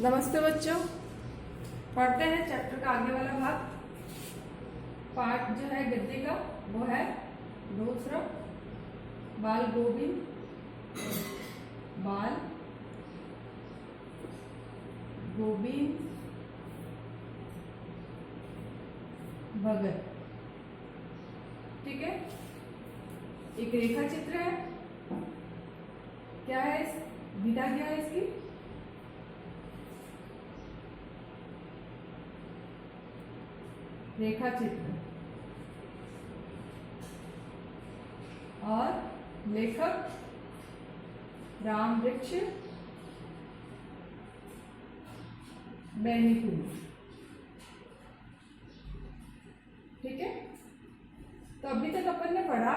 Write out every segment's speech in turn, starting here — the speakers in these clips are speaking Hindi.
नमस्ते बच्चों, पढ़ते हैं चैप्टर का आगे वाला भाग। पाठ जो है गद्य का वो है दूसरा, बाल गोविंद भगत। ठीक है, एक रेखा चित्र है। क्या है विधा क्या है इसकी? रेखा चित्र और लेखक राम वृक्ष बैनीपुर। ठीक है, तो अभी तक अपन ने पढ़ा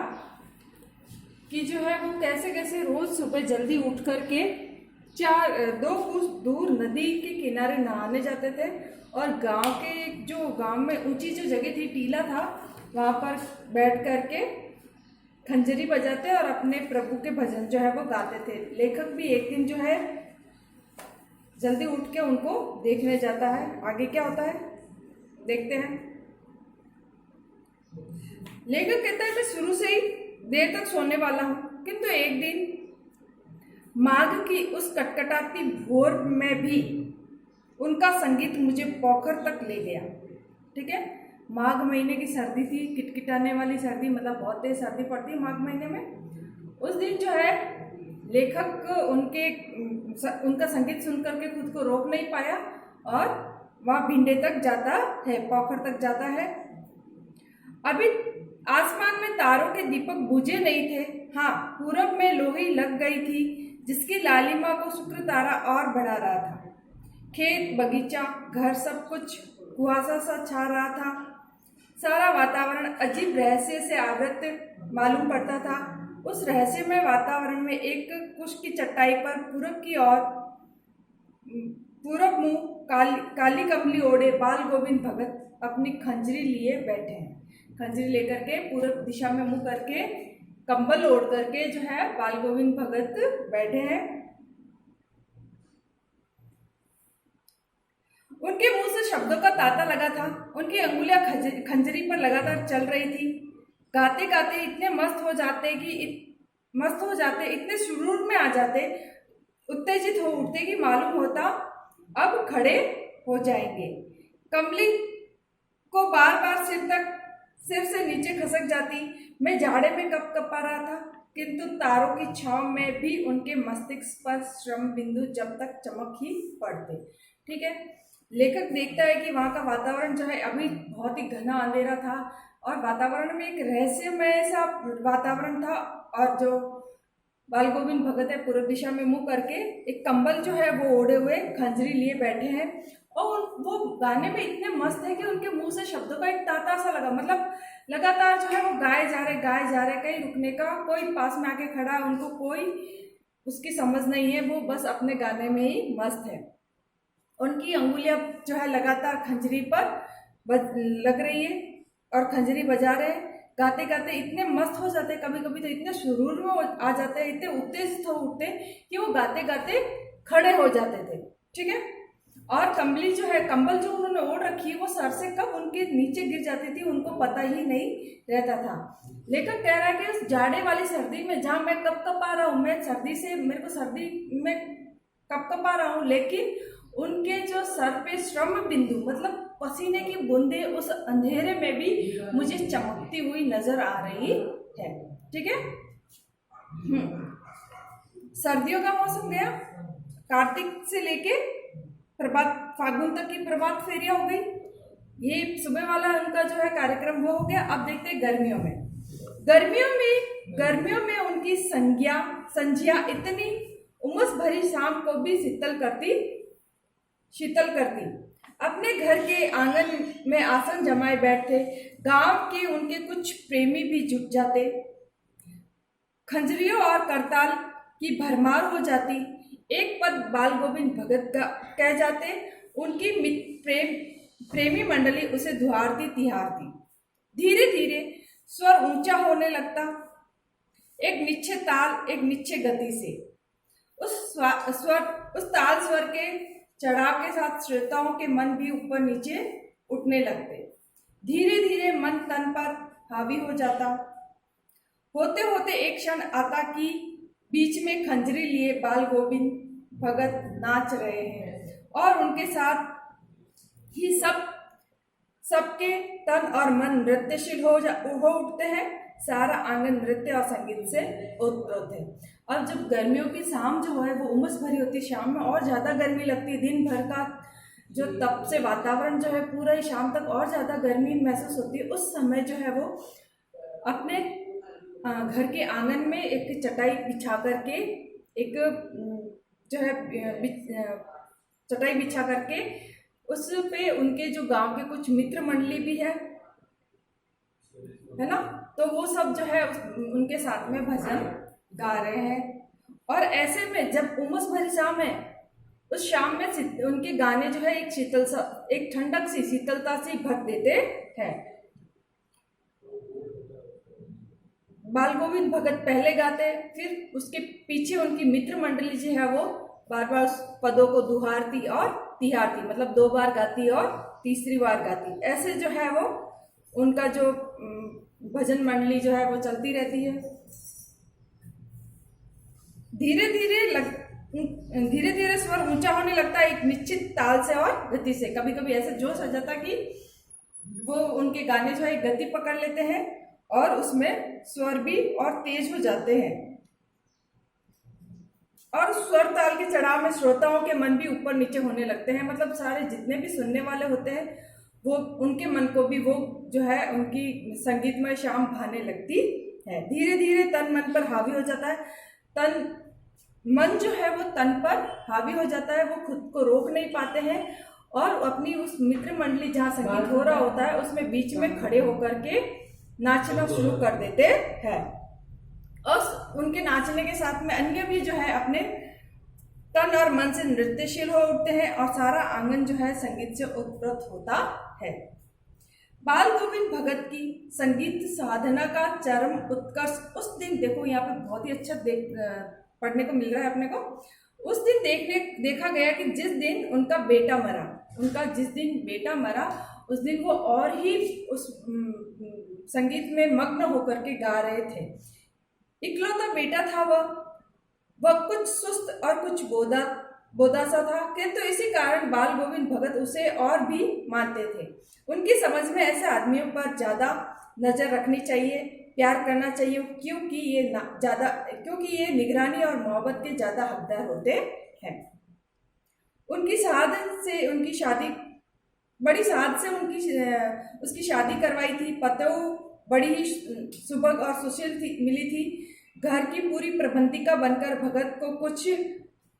कि जो है वो कैसे कैसे रोज सुबह जल्दी उठ करके 2 कोस दूर नदी के किनारे नहाने जाते थे और गांव में ऊंची जो जगह थी, टीला था, वहां पर बैठ करके खंजरी बजाते और अपने प्रभु के भजन जो है वो गाते थे। लेखक भी एक दिन जो है जल्दी उठ के उनको देखने जाता है। आगे क्या होता है देखते हैं। लेखक कहता है मैं शुरू से ही देर तक सोने वाला हूं, किंतु एक दिन माघ की उस कटकटाती भोर में भी उनका संगीत मुझे पोखर तक ले गया। ठीक है, माघ महीने की सर्दी थी, किटकिटाने वाली सर्दी, मतलब बहुत तेज सर्दी पड़ती है माघ महीने में। उस दिन जो है लेखक उनका संगीत सुन करके खुद को रोक नहीं पाया और वहाँ भिंडे तक जाता है, पोखर तक जाता है। अभी आसमान में तारों के दीपक बुझे नहीं थे। हाँ, पूरब में लोही लग गई थी जिसकी लालिमा को शुक्र तारा और बढ़ा रहा था। खेत, बगीचा, घर, सब कुछ कुहासा सा छा रहा था। सारा वातावरण अजीब रहस्य से आवृत मालूम पड़ता था। उस रहस्यमय वातावरण में एक कुश की चटाई पर पूरब मुंह काली कमली ओढ़े बाल गोविंद भगत अपनी खंजरी लिए बैठे हैं। खंजरी लेकर के पूरब दिशा में मुंह करके कंबल ओढ़ करके जो है बाल गोविंद भगत बैठे हैं। उनके मुंह से शब्दों का तांता लगा था। उनकी अंगुलियां खंजरी पर लगातार चल रही थी। गाते गाते इतने मस्त हो जाते, इतने शुरूर में आ जाते, उत्तेजित हो उठते कि मालूम होता अब खड़े हो जाएंगे। कमली को बार बार सिर से नीचे खसक जाती। मैं जाड़े में कपा रहा था, किंतु तारों की छांव में भी उनके मस्तिष्क पर श्रम बिंदु जब तक चमक ही पड़ते। ठीक है, लेखक देखता है कि वहाँ का वातावरण जो है अभी बहुत ही घना अंधेरा था और वातावरण में एक रहस्यमय सा वातावरण था। और जो बाल गोविंद भगत है पूर्व दिशा में मुंह करके एक कंबल जो है वो ओढ़े हुए खंजरी लिए बैठे हैं और वो गाने में इतने मस्त है कि उनके मुंह से शब्दों का एक तांता सा लगा, मतलब लगातार जो है वो गाए जा रहे, कहीं रुकने का, कोई पास में आके खड़ा है, उनको कोई उसकी समझ नहीं है, वो बस अपने गाने में ही मस्त है। उनकी अंगुलियां जो है लगातार खंजरी पर लग रही है और खंजरी बजा रहे हैं। गाते गाते इतने मस्त हो जाते, कभी कभी तो इतने सुरूर में आ जाते, इतने उत्तेजित हो उठते कि वो गाते गाते खड़े हो जाते थे। ठीक है, और कंबल जो उन्होंने ओढ़ रखी है वो सर से कब उनके नीचे गिर जाती थी उनको पता ही नहीं रहता था। लेखक कह रहा है कि उस जाड़े वाली सर्दी में जहाँ मैं कपकपा रहा हूँ, मेरे को सर्दी में कपकपा रहा हूँ, लेकिन उनके जो सर पे श्रम बिंदु मतलब पसीने की बूंदे उस अंधेरे में भी मुझे चमकती हुई नजर आ रही है। ठीक है, सर्दियों का मौसम गया, कार्तिक से लेके फागुन तक की प्रभात फेरियां हो गई। ये सुबह वाला उनका जो है कार्यक्रम वो हो गया। अब देखते हैं गर्मियों में उनकी संध्या इतनी उमस भरी शाम को भी शीतल करती। अपने घर के आंगन में आसन जमाए बैठते। गांव के उनके कुछ प्रेमी भी जुट जाते। खंजरियों और करताल की भरमार हो जाती। एक पद बाल गोविंद भगत का कह जाते। उनकी प्रेमी मंडली उसे दुहारती तिहारती। धीरे धीरे स्वर ऊंचा होने लगता। एक निश्चित गति से उस ताल स्वर के चढ़ाव के साथ श्रोताओं के मन भी ऊपर नीचे उठने लगते। धीरे धीरे मन तन पर हावी हो जाता। होते होते एक क्षण आता कि बीच में खंजरी लिए बाल गोविंद भगत नाच रहे हैं और उनके साथ ही सबके तन और मन नृत्यशील हो उठते हैं। सारा आंगन नृत्य और संगीत से ओतप्रोत है। और जब गर्मियों की शाम जो है वो उमस भरी होती है, शाम में और ज़्यादा गर्मी लगती है। दिन भर का जो तप से वातावरण जो है पूरा ही शाम तक और ज़्यादा गर्मी महसूस होती है। उस समय जो है वो अपने घर के आंगन में एक चटाई बिछा करके एक जो है चटाई बिछा करके उस पे उनके जो गांव के कुछ मित्र मंडली भी है ना, तो वो सब जो है उनके साथ में भजन गा रहे हैं। और ऐसे में जब उमस भरी शाम है, उस शाम में उनके गाने जो है एक ठंडक सी शीतलता से भर देते हैं। बाल गोविंद भगत पहले गाते, फिर उसके पीछे उनकी मित्र मंडली जो है वो बार बार उस पदों को दुहारती और तिहारती, मतलब 2 बार गाती और तीसरी बार गाती। ऐसे जो है वो उनका जो भजन मंडली जो है वो चलती रहती है। धीरे धीरे स्वर ऊंचा होने लगता है एक निश्चित ताल से और गति से। कभी कभी ऐसे जोश आ जाता कि वो उनके गाने जो है गति पकड़ लेते हैं और उसमें स्वर भी और तेज हो जाते हैं। और स्वर ताल के चढ़ाव में श्रोताओं के मन भी ऊपर नीचे होने लगते हैं। मतलब सारे जितने भी सुनने वाले होते हैं वो उनके मन को भी वो जो है उनकी संगीतमय शाम भाने लगती है। धीरे धीरे तन मन पर हावी हो जाता है। मन जो है वो तन पर हावी हो जाता है। वो खुद को रोक नहीं पाते हैं और अपनी उस मित्र मंडली जहाँ संगीत हो रहा होता है उसमें बीच में खड़े होकर के नाचना शुरू कर देते हैं। और उनके नाचने के साथ में अन्य भी जो है अपने तन और मन से नृत्यशील हो उठते हैं और सारा आंगन जो है संगीत से उत्प्रोत होता है। बाल गोविंद भगत की संगीत साधना का चरम उत्कर्ष उस दिन, देखो यहाँ पे बहुत ही अच्छा पढ़ने को मिल रहा है अपने को। उस दिन देखा गया कि जिस दिन उनका बेटा मरा उस दिन वो और ही उस संगीत में मग्न होकर के गा रहे थे। इकलौता बेटा था वह कुछ सुस्त और कुछ बोधा सा था, किंतु इसी कारण बाल गोविंद भगत उसे और भी मानते थे। उनकी समझ में ऐसे आदमियों पर ज्यादा नजर रखनी चाहिए, प्यार करना चाहिए, क्योंकि ये निगरानी और मोहब्बत के ज्यादा हकदार होते हैं। बड़ी साहत से उसकी शादी करवाई थी। पतोह बड़ी ही सुबह और सुशील मिली थी। घर की पूरी प्रबंधिका बनकर भगत को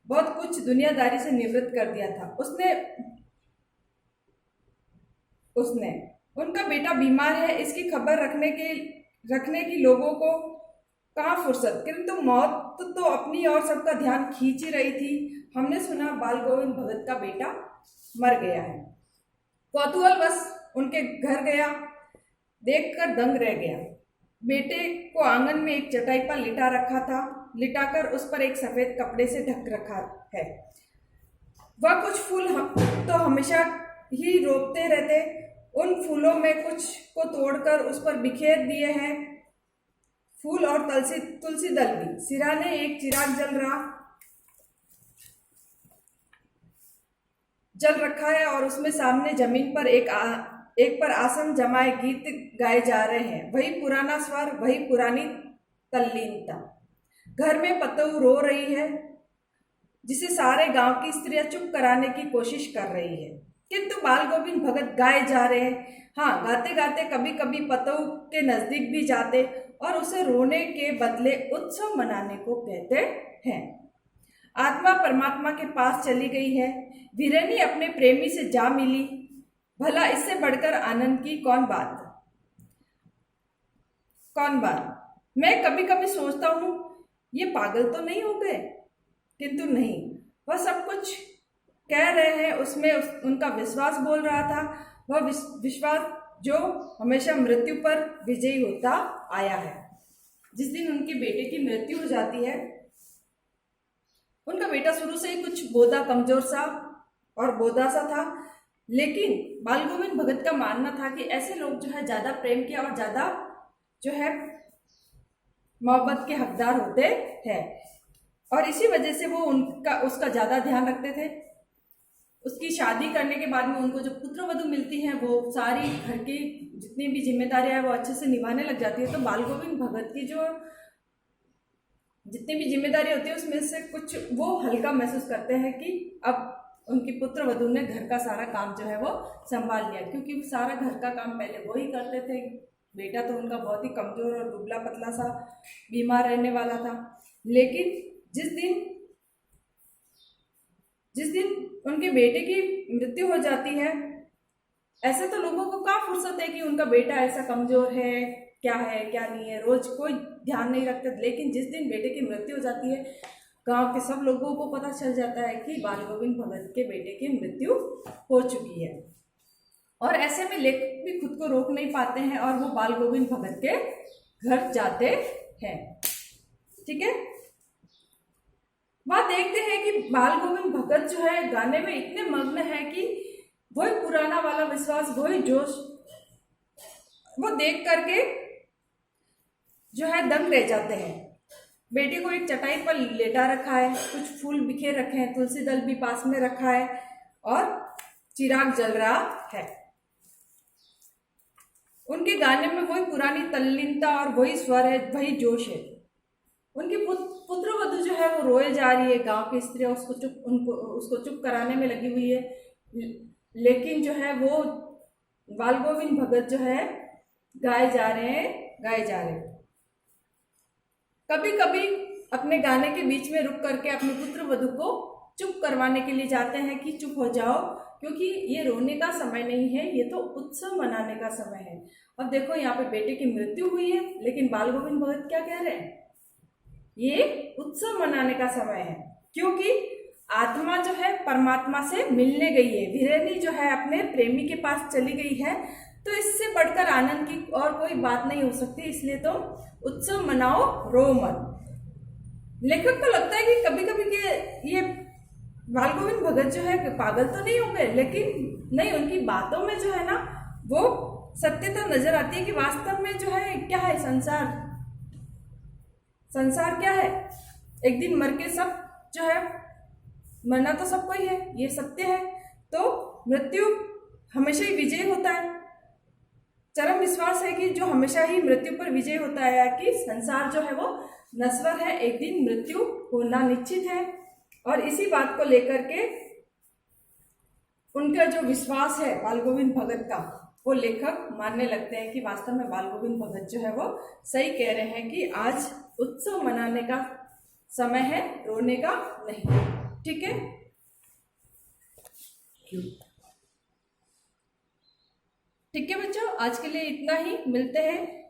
बहुत कुछ दुनियादारी से निवृत्त कर दिया था। उसने उनका बेटा बीमार है इसकी खबर रखने की लोगों को कहाँ फुर्सत, किंतु मौत तो अपनी और सबका ध्यान खींच ही रही थी। हमने सुना बाल गोविंद भगत का बेटा मर गया है। कौतूहलवश उनके घर गया, देखकर दंग रह गया। बेटे को आंगन में एक चटाई पर लिटाकर उस पर एक सफेद कपड़े से ढक रखा है। वह कुछ फूल तो हमेशा ही रोपते रहते। उन फूलों में कुछ को तोड़कर उस पर बिखेर दिए हैं फूल और तुलसी दल भी। सिराने एक चिराग जल रखा है और उसमें सामने जमीन पर एक पर आसन जमाए गीत गाए जा रहे हैं। वही पुराना स्वर, वही पुरानी तल्लीनता। घर में पतोह रो रही है जिसे सारे गांव की स्त्रियां चुप कराने की कोशिश कर रही है, किंतु बाल गोविंद भगत गाए जा रहे हैं। हाँ, गाते गाते कभी कभी पतोह के नजदीक भी जाते और उसे रोने के बदले उत्सव मनाने को कहते हैं। आत्मा परमात्मा के पास चली गई है। वीरनी अपने प्रेमी से जा मिली। भला इससे बढ़कर आनंद की कौन बात। मैं कभी कभी सोचता हूँ ये पागल तो नहीं हो गए, किंतु नहीं, वह सब कुछ कह रहे हैं उसमें उनका विश्वास बोल रहा था। वह विश्वास जो हमेशा मृत्यु पर विजयी होता आया है। जिस दिन उनके बेटे की मृत्यु हो जाती है, उनका बेटा शुरू से ही कुछ बोधा कमजोर सा और बोधा सा था। लेकिन बाल गोविंद भगत का मानना था कि ऐसे लोग जो है ज्यादा प्रेम के और ज्यादा जो है मोहब्बत के हकदार होते हैं, और इसी वजह से वो उसका ज्यादा ध्यान रखते थे। उसकी शादी करने के बाद में उनको जो पुत्र वधू मिलती है वो सारी घर की जितनी भी जिम्मेदारियां हैं वो अच्छे से निभाने लग जाती है। तो बाल गोविंद भगत की जो जितनी भी जिम्मेदारी होती है उसमें से कुछ वो हल्का महसूस करते हैं कि अब उनकी पुत्र वधू ने घर का सारा काम जो है वो संभाल लिया, क्योंकि सारा घर का काम पहले वो ही करते थे। बेटा तो उनका बहुत ही कमजोर और दुबला पतला सा बीमार रहने वाला था। लेकिन जिस दिन उनके बेटे की मृत्यु हो जाती है, ऐसे तो लोगों को कहाँ फुर्सत है कि उनका बेटा ऐसा कमजोर है क्या नहीं है, रोज कोई ध्यान नहीं रखता। लेकिन जिस दिन बेटे की मृत्यु हो जाती है, गांव के सब लोगों को पता चल जाता है कि बाल गोविंद भगत के बेटे की मृत्यु हो चुकी है। और ऐसे में लेखक भी खुद को रोक नहीं पाते हैं और वो बाल गोविंद भगत के घर जाते हैं। ठीक है, वहां देखते हैं कि बाल गोविंद भगत जो है गाने में इतने मग्न है कि वही पुराना वाला विश्वास, वही जोश वो देख करके जो है दंग रह जाते हैं। बेटे को एक चटाई पर लेटा रखा है, कुछ फूल बिखेर रखे हैं, तुलसी दल भी पास में रखा है और चिराग जल रहा है। उनके गाने में वही पुरानी तल्लीनता और वही स्वर है, वही जोश है। उनकी पुत्र वधू जो है वो रोए जा रही है, गांव की स्त्रियां उसको चुप कराने में लगी हुई है। लेकिन जो है वो बाल गोविंद भगत जो है गाए जा रहे हैं। कभी कभी अपने गाने के बीच में रुक करके अपने पुत्र वधू को चुप करवाने के लिए जाते हैं कि चुप हो जाओ, क्योंकि ये रोने का समय नहीं है, ये तो उत्सव मनाने का समय है। अब देखो यहाँ पे बेटे की मृत्यु हुई है, लेकिन बाल गोविंद भगत क्या कह रहे हैं, ये उत्सव मनाने का समय है, क्योंकि आत्मा जो है परमात्मा से मिलने गई है। विरहनी जो है अपने प्रेमी के पास चली गई है, तो इससे बढ़कर आनंद की और कोई बात नहीं हो सकती। इसलिए तो उत्सव मनाओ, रो मत। लेखक को लगता है कि कभी कभी के ये बाल गोविंद भगत जो है पागल तो नहीं हो गए, लेकिन नहीं, उनकी बातों में जो है ना वो सत्यता नजर आती है कि वास्तव में जो है क्या है संसार क्या है। एक दिन मर के सब जो है, मरना तो सबको ही है, ये सत्य है। तो मृत्यु हमेशा ही विजय होता है। चरम विश्वास है कि जो हमेशा ही मृत्यु पर विजय होता है, कि संसार जो है वो नश्वर है, एक दिन मृत्यु होना निश्चित है। और इसी बात को लेकर के उनका जो विश्वास है बाल गोविंद भगत का, वो लेखक मानने लगते हैं कि वास्तव में बाल गोविंद भगत जो है वो सही कह रहे हैं कि आज उत्सव मनाने का समय है, रोने का नहीं। ठीक है, ठीक है बच्चों, आज के लिए इतना ही। मिलते हैं